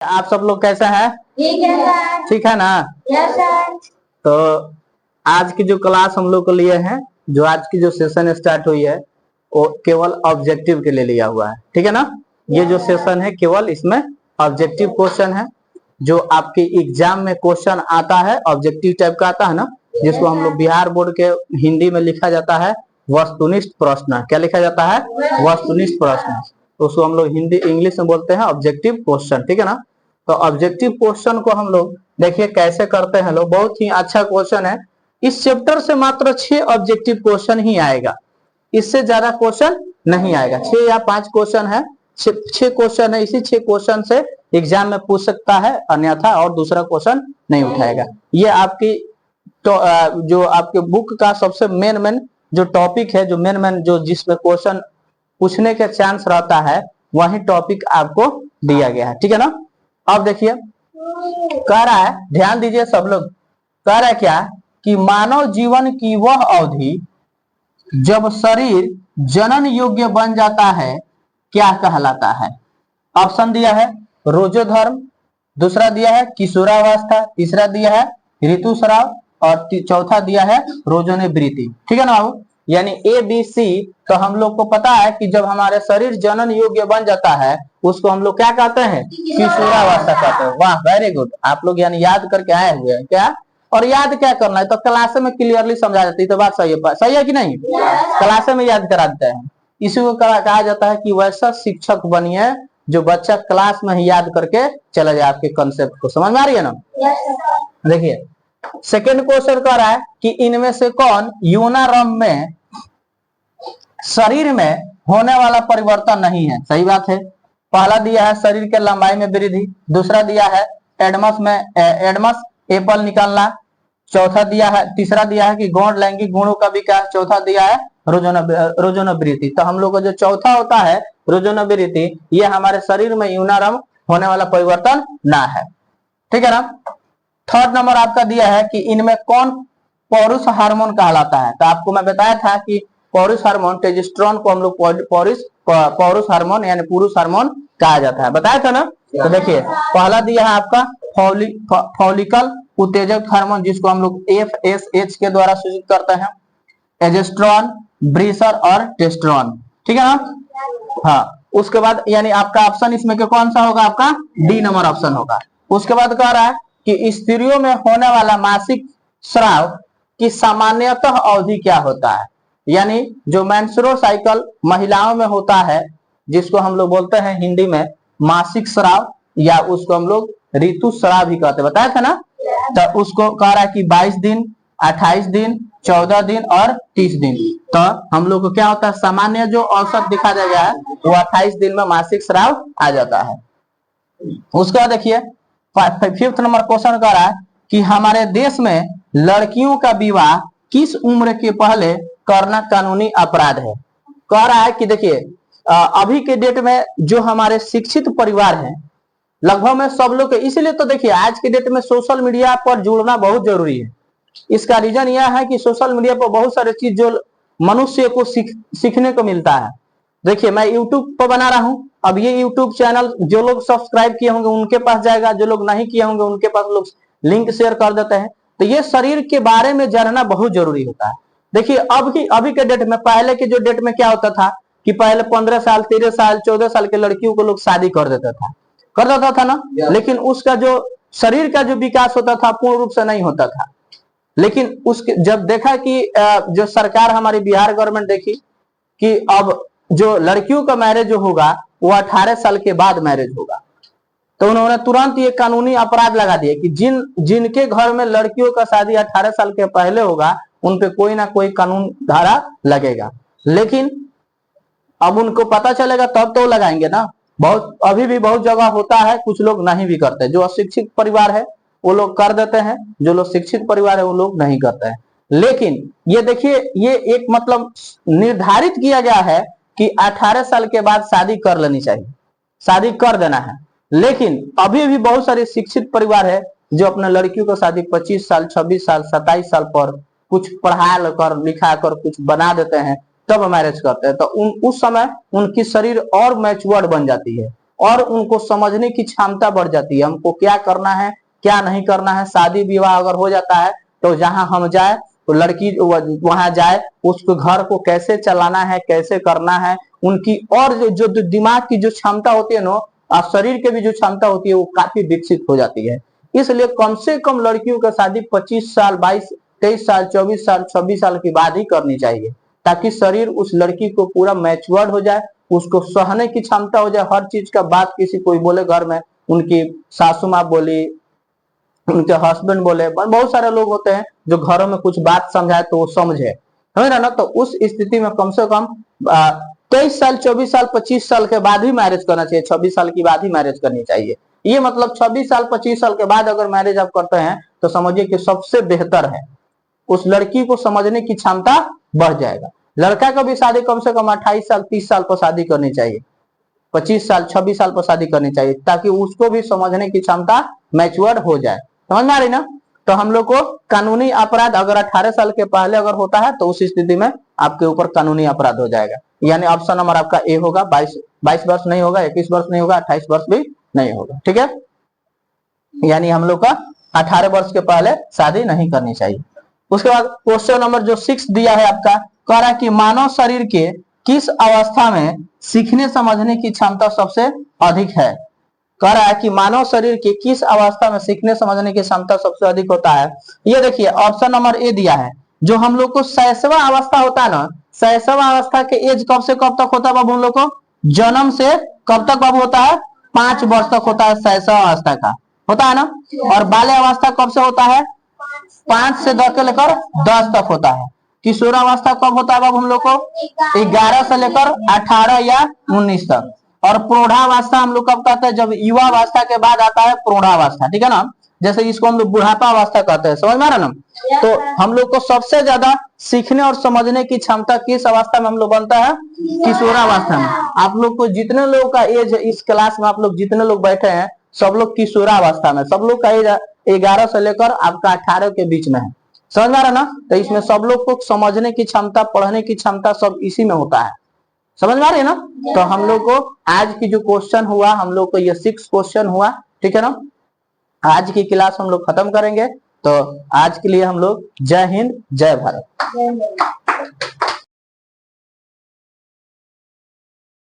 आप सब लोग कैसे हैं? ठीक है सर। ठीक है ना? Yes sir. तो आज की जो क्लास हम लोग को लिए हैं, जो आज की जो सेशन स्टार्ट हुई है वो केवल ऑब्जेक्टिव के लिए लिया हुआ है। ठीक है ना? ये जो सेशन है केवल इसमें ऑब्जेक्टिव क्वेश्चन है, जो आपके एग्जाम में क्वेश्चन आता है ऑब्जेक्टिव टाइप का आता है ना, जिसको हम लोग बिहार बोर्ड के हिंदी में लिखा जाता है वस्तुनिष्ठ प्रश्न। क्या लिखा जाता है? वस्तुनिष्ठ प्रश्न। उसको हम लोग हिंदी इंग्लिश में बोलते हैं ऑब्जेक्टिव क्वेश्चन। ठीक है ना? तो ऑब्जेक्टिव क्वेश्चन को हम लोग देखिए कैसे करते हैं लोग, बहुत ही अच्छा क्वेश्चन है। इस चैप्टर से मात्र 6 ऑब्जेक्टिव क्वेश्चन ही आएगा, इससे ज्यादा क्वेश्चन नहीं आएगा। 6 या 5 क्वेश्चन है, 6 क्वेश्चन है। इसी 6 क्वेश्चन से एग्जाम में पूछ सकता है, अन्यथा और दूसरा क्वेश्चन नहीं उठाएगा। ये आपकी तो जो आपके बुक का सबसे मेन जो टॉपिक है, जो मेन जो जिसमें क्वेश्चन पूछने के चांस रहता है, वही टॉपिक आपको दिया गया है। ठीक है ना? अब देखिए कह रहा है, ध्यान दीजिए सब लोग, कह रहा है क्या कि मानव जीवन की वह अवधि जब शरीर जनन योग्य बन जाता है क्या कहलाता है? ऑप्शन दिया है रोजोधर्म, दूसरा दिया है किशोरावस्था, तीसरा दिया है ऋतुस्राव और चौथा दिया है रोजोनिवृत्ति। ठीक है ना बाबू? यानी ए बी सी। तो हम लोग को पता है कि जब हमारे शरीर जनन योग्य बन जाता है उसको हम लोग क्या कहते हैं? किशोरावस्था कहते हैं। वाह, वेरी गुड। आप लोग यानी याद करके आए हुए हैं क्या? और याद क्या करना है तो क्लास में क्लियरली समझा जाती है। तो बात सही है कि नहीं? क्लास में याद करा देते हैं। इसी को कहा जाता है कि वैसा शिक्षक बनिए जो बच्चा क्लास में ही याद करके चला जाए। आपके कंसेप्ट को समझ में आ रही है ना? देखिए सेकेंड क्वेश्चन कह रहा है कि इनमें से कौन यूनारंभ में शरीर में होने वाला परिवर्तन नहीं है? सही बात है। पहला दिया है शरीर के लंबाई में वृद्धि, दूसरा दिया है एडमस एप्पल निकालना, चौथा दिया है, तीसरा दिया है कि गौण लैंगिक गुणों का विकास, चौथा दिया है रोजोनिवृत्ति। तो हम लोग को जो चौथा होता है रोजोनिवृत्ति, ये हमारे शरीर में यूनारंभ होने वाला परिवर्तन ना है। ठीक है ना? थर्ड नंबर आपका दिया है कि इनमें कौन पौरुष हार्मोन कहलाता है? तो आपको मैं बताया था कि पौरुष हार्मोन टेस्टोस्टेरोन को हम लोग पौरुष हार्मोन यानी पुरुष हार्मोन कहा जाता है, बताया था ना? तो देखिए पहला दिया है आपका फॉलिकल उत्तेजक हार्मोन, जिसको हम लोग FSH के द्वारा सूचित करते हैं, एजेस्ट्रॉन, ब्रीसर और टेस्टोस्टेरोन। ठीक है ना? हाँ, उसके बाद यानी आपका ऑप्शन इसमें के कौन सा होगा? आपका डी नंबर ऑप्शन होगा। उसके बाद कह रहा है कि स्त्रियों में होने वाला मासिक स्राव की सामान्यतः अवधि क्या होता है? यानी जो मेंस्ट्रुअल साइकिल महिलाओं में होता है, जिसको हम लोग बोलते हैं हिंदी में मासिक स्राव, या उसको हम लोग ऋतुस्राव भी कहते हैं, बताया था ना? तो उसको कह रहा है कि 22 दिन, 28 दिन, 14 दिन और 30 दिन। तो हम लोग को क्या होता है, सामान्य जो औसत दिखा गया है वो 28 दिन में मासिक स्राव आ जाता है। उसके बाद देखिए फिफ्थ नंबर क्वेश्चन कर रहा है कि हमारे देश में लड़कियों का विवाह किस उम्र के पहले करना कानूनी अपराध है? कह रहा है कि देखिए अभी के डेट में जो हमारे शिक्षित परिवार हैं लगभग में सब लोग, इसीलिए तो देखिए आज के डेट में सोशल मीडिया पर जुड़ना बहुत जरूरी है। इसका रीजन यह है कि सोशल मीडिया पर बहुत सारे चीज जो मनुष्य को सीखने को मिलता है। देखिए मैं यूट्यूब पर बना रहा हूं, अब ये यूट्यूब चैनल जो लोग सब्सक्राइब किए होंगे उनके पास जाएगा, जो लोग नहीं किए होंगे उनके पास लोग लिंक शेयर कर देते हैं। तो ये शरीर के बारे में जानना बहुत जरूरी होता है। देखिए अभी के डेट में, पहले के जो डेट में क्या होता था कि पहले 15 साल 13 साल 14 साल के लड़कियों को लोग शादी कर देता था ना, लेकिन उसका जो शरीर का जो विकास होता था पूर्ण रूप से नहीं होता था। लेकिन उसके जब देखा कि जो सरकार हमारी बिहार गवर्नमेंट देखी कि अब जो लड़कियों का मैरिज जो होगा वो 18 साल के बाद मैरिज होगा, तो उन्होंने तुरंत ये कानूनी अपराध लगा दिया कि जिनके घर में लड़कियों का शादी 18 साल के पहले होगा उन पे कोई ना कोई कानून धारा लगेगा। लेकिन अब उनको पता चलेगा तब तो लगाएंगे ना। बहुत अभी भी बहुत जगह होता है, कुछ लोग नहीं भी करते। जो अशिक्षित परिवार है वो लोग कर देते हैं, जो लोग शिक्षित परिवार है वो लोग नहीं करते हैं। लेकिन ये देखिए ये एक मतलब निर्धारित किया गया है कि 18 साल के बाद शादी कर लेनी चाहिए, शादी कर देना है। लेकिन अभी भी बहुत सारे शिक्षित परिवार है जो अपने लड़कियों को शादी 25 साल 26 साल 27 साल पर कुछ पढ़ा कर लिखा कर कुछ बना देते हैं, तब मैरिज करते हैं। तो उस समय उनकी शरीर और मैच्योर्ड बन जाती है, और उनको समझने की क्षमता बढ़ जाती है। हमको क्या करना है, क्या नहीं करना है। शादी विवाह अगर हो जाता है तो जहां हम जाए तो लड़की वहां जाए, उसको घर को कैसे चलाना है, कैसे करना है, उनकी और जो दिमाग की जो क्षमता होती है ना, और शरीर की भी जो क्षमता होती है वो काफी विकसित हो जाती है। इसलिए कम से कम लड़कियों का शादी 25 साल, 22, 23 साल, 24 साल, 26 साल के बाद ही करनी चाहिए, ताकि शरीर उस लड़की को पूरा मैच्योर्ड हो जाए, उसको सहने की क्षमता हो जाए। हर चीज का बात किसी कोई बोले घर में, उनकी सासू माँ बोली, उनके हस्बैंड बोले, बहुत सारे लोग होते हैं जो घरों में कुछ बात समझाए तो वो समझे, समझ रहे ना। तो उस स्थिति में कम से कम 23 साल, 24 साल, 25 साल के बाद ही मैरिज करना चाहिए, 26 साल के बाद ही मैरिज करनी चाहिए। ये मतलब 26 साल, 25 साल के बाद अगर मैरिज आप करते हैं तो समझिए कि सबसे बेहतर है। उस लड़की को समझने की क्षमता बढ़ जाएगा। लड़का का भी शादी कम से कम 28 साल, 30 साल पर शादी करनी चाहिए, 25 साल, 26 साल पर शादी करनी चाहिए, ताकि उसको भी समझने की क्षमता मैच्योर हो जाए। समझ में आ रही ना। तो हम लोग को कानूनी अपराध अगर 18 साल के पहले अगर होता है तो उस स्थिति में आपके ऊपर कानूनी अपराध हो जाएगा। यानी ऑप्शन नंबर आपका ए होगा। 22 वर्ष नहीं होगा, 21 वर्ष नहीं होगा, 28 वर्ष भी नहीं होगा। ठीक है, यानी हम लोग का 18 वर्ष के पहले शादी नहीं करनी चाहिए। उसके बाद क्वेश्चन नंबर जो 6 दिया है आपका, कह रहा है कि मानव शरीर के किस अवस्था में सीखने समझने की क्षमता सबसे अधिक है। कह रहा है कि मानव शरीर के किस अवस्था में सीखने समझने की क्षमता सबसे अधिक होता है। ये देखिए ऑप्शन नंबर ए दिया है, जो हम लोग को शैशव अवस्था होता है ना, शैशव अवस्था के एज कब से कब तक होता है बाबू हम लोग को, जन्म से कब तक बाबू होता है, 5 वर्ष तक होता है शैशव अवस्था का, होता है ना। और बाल्य अवस्था कब से होता है, 5 से 10 के लेकर 10 तक होता है। किशोरावस्था कब होता है बाबू हम लोग को, 11 से लेकर 18 या 19 तक। और प्रौढ़ावस्था हम लोग कब कहते हैं, जब युवावस्था के बाद आता है प्रौढ़ावस्था, ठीक है ना। जैसे इसको हम लोग बुढ़ापा अवस्था कहते हैं, समझ में आ रहा ना। तो हम लोग को सबसे ज्यादा सीखने और समझने की क्षमता किस अवस्था में हम लोग बनता है, किशोरावस्था में। आप लोग को जितने लोगों का एज इस क्लास में, आप लोग जितने लोग बैठे हैं सब लोग किशोरावस्था में, सब लोग का एज 11 से लेकर आपका 18 के बीच में है, समझ में आ रहा ना। तो इसमें सब लोग को समझने की क्षमता, पढ़ने की क्षमता सब इसी में होता है, समझ में आ रही है ना। तो हम लोग को आज की जो क्वेश्चन हुआ, हम लोग को ये 6 क्वेश्चन हुआ, ठीक है ना। आज की क्लास हम लोग खत्म करेंगे। तो आज के लिए हम लोग जय हिंद, जय भारत।